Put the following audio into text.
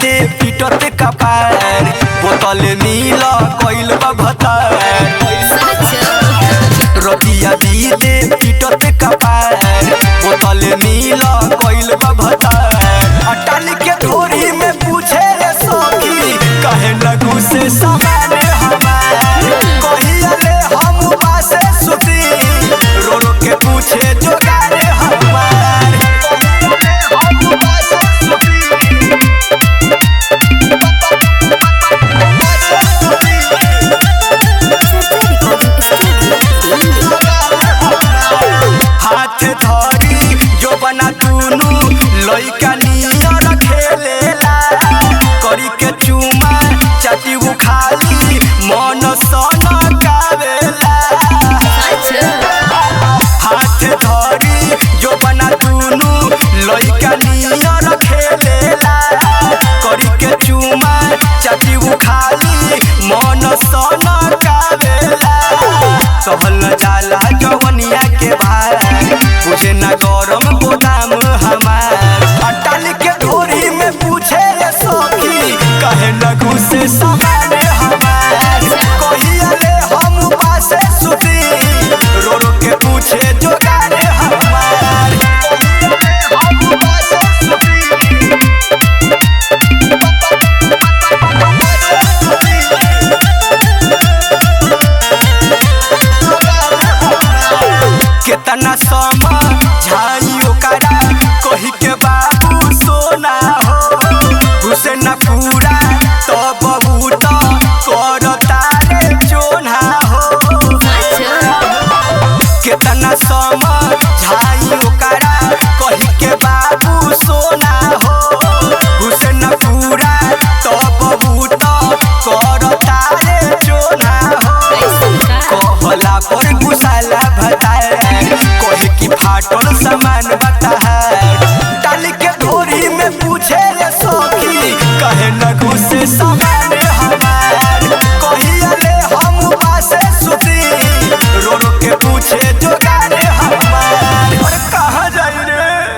बीते पिटत कपार बोतल नील कइल बा भतार रतिया बीते पिटत कपार बोतल नील कइल बा भतार अटाली के ढोरी में पूछे रे सखी कहे लगू से सामान हमार कहिया ले हम पासे सुती रो रो के पूछे जोगार हमार हाथ धरी जो बना दुनु लइका नियर खेलेला करी के चुमा चाटी उखाली मन सन गावेला हाथ धरी जो बना दुनु लइका नियर खेलेला करी के चुमा चाटी उखाली मन सन गावेला कहल जाला जवनिया के भार पूछे ना गरम गोदाम हमार अटाली के ढोरी में पूछे रे सखी कहे लगू से सामान हमार कहिया ले हम पासे सुती रो रो के पूछे जोगार हमार कितना